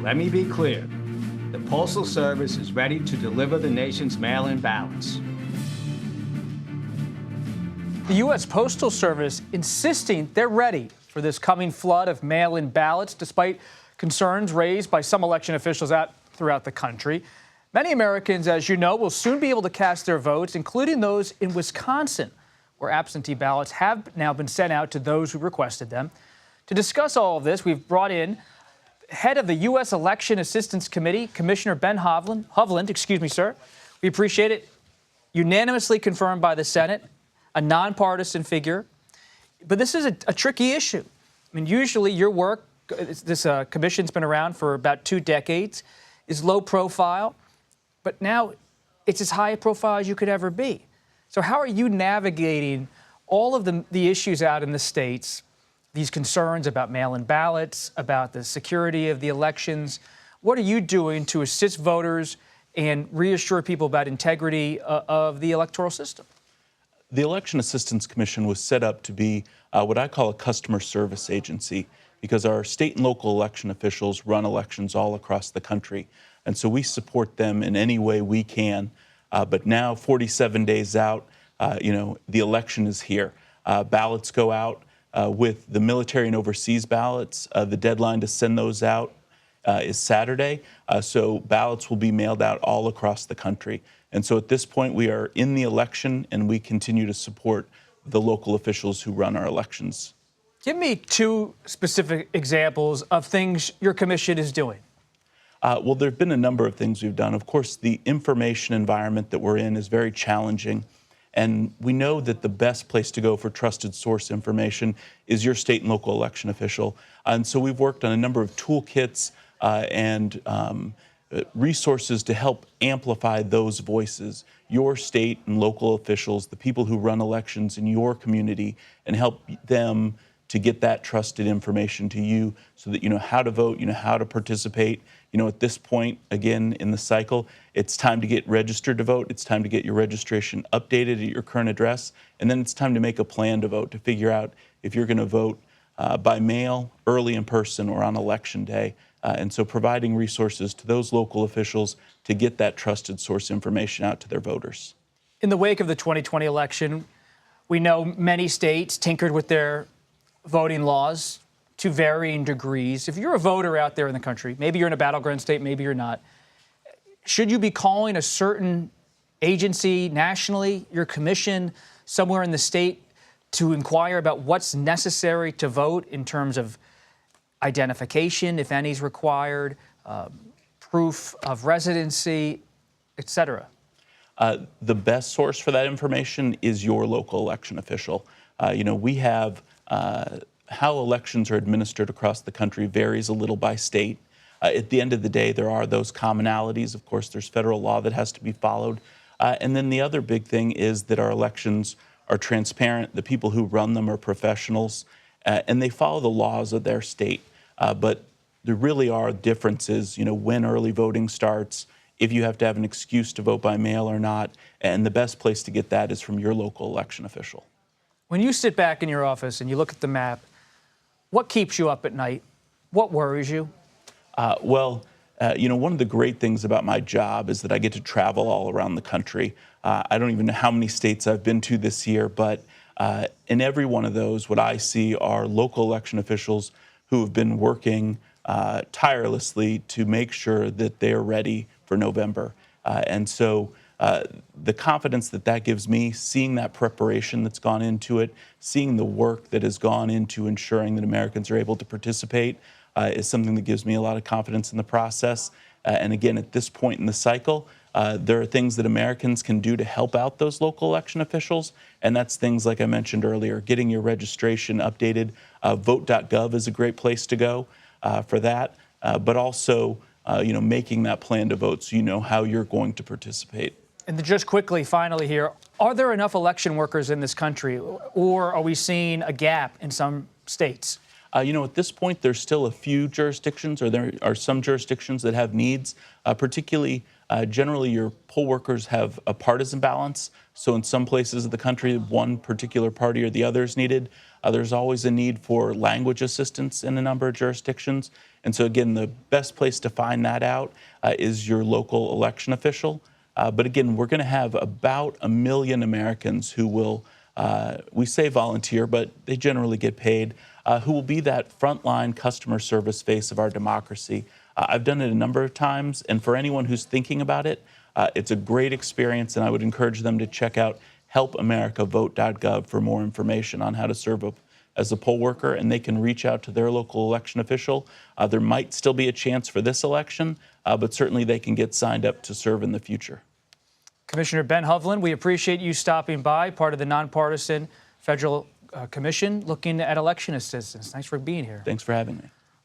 Let me be clear. The Postal Service is ready to deliver the nation's mail-in ballots. The U.S. Postal Service insisting they're ready for this coming flood of mail-in ballots, despite concerns raised by some election officials throughout the country. Many Americans, as you know, will soon be able to cast their votes, including those in Wisconsin, where absentee ballots have now been sent out to those who requested them. To discuss all of this, we've brought in head of the U.S. Election Assistance Committee, Commissioner Ben Hovland, excuse me, sir. We appreciate it. Unanimously confirmed by the Senate, a nonpartisan figure. But this is a tricky issue. I mean, usually your work, this commission's been around for about 2 decades, is low profile, but now it's as high a profile as you could ever be. So how are you navigating all of the issues out in the states, these concerns about mail-in ballots, about the security of the elections? What are you doing to assist voters and reassure people about integrity of the electoral system? The Election Assistance Commission was set up to be what I call a customer service agency, because our state and local election officials run elections all across the country. And so we support them in any way we can. But now, 47 days out, the election is here. Ballots go out with the military and overseas ballots. The deadline to send those out is Saturday. So ballots will be mailed out all across the country. And so at this point, we are in the election, and we continue to support the local officials who run our elections. Give me 2 specific examples of things your commission is doing. Well, there have been a number of things we've done. Of course, the information environment that we're in is very challenging. And we know that the best place to go for trusted source information is your state and local election official. And so we've worked on a number of toolkits and resources to help amplify those voices, your state and local officials, the people who run elections in your community, and help them to get that trusted information to you so that you know how to vote, you know how to participate. At this point, again, in the cycle, it's time to get registered to vote. It's time to get your registration updated at your current address. And then it's time to make a plan to vote, to figure out if you're going to vote by mail, early in person, or on election day. And so providing resources to those local officials to get that trusted source information out to their voters. In the wake of the 2020 election, we know many states tinkered with their voting laws to varying degrees. If you're a voter out there in the country, maybe you're in a battleground state, maybe you're not, should you be calling a certain agency nationally, your commission, somewhere in the state, to inquire about what's necessary to vote in terms of identification, if any is required, proof of residency, et cetera? The best source for that information is your local election official. We have how elections are administered across the country varies a little by state. At the end of the day, there are those commonalities. Of course, there's federal law that has to be followed. And then the other big thing is that our elections are transparent. The people who run them are professionals, and they follow the laws of their state. But there really are differences, when early voting starts, if you have to have an excuse to vote by mail or not. And the best place to get that is from your local election official. When you sit back in your office and you look at the map, what keeps you up at night? What worries you? One of the great things about my job is that I get to travel all around the country. I don't even know how many states I've been to this year, but in every one of those, what I see are local election officials who have been working tirelessly to make sure that they're ready for November. And so the confidence that gives me, seeing that preparation that's gone into it, seeing the work that has gone into ensuring that Americans are able to participate, is something that gives me a lot of confidence in the process. And again, at this point in the cycle, there are things that Americans can do to help out those local election officials. And that's things like I mentioned earlier, getting your registration updated. Vote.gov is a great place to go for that, but also making that plan to vote so you know how you're going to participate. And just quickly, finally here, are there enough election workers in this country, or are we seeing a gap in some states? At this point, there's still a few jurisdictions, or there are some jurisdictions that have needs, particularly generally your poll workers have a partisan balance. So in some places of the country, one particular party or the other is needed. There's always a need for language assistance in a number of jurisdictions. And so, again, the best place to find that out is your local election official. But again, we're going to have about 1 million Americans who will, we say volunteer, but they generally get paid, who will be that frontline customer service face of our democracy. I've done it a number of times, and for anyone who's thinking about it, it's a great experience, and I would encourage them to check out helpamericavote.gov for more information on how to serve as a poll worker, and they can reach out to their local election official. There might still be a chance for this election, but certainly they can get signed up to serve in the future. Commissioner Ben Hovland, we appreciate you stopping by, part of the nonpartisan Federal Commission looking at election assistance. Thanks for being here. Thanks for having me.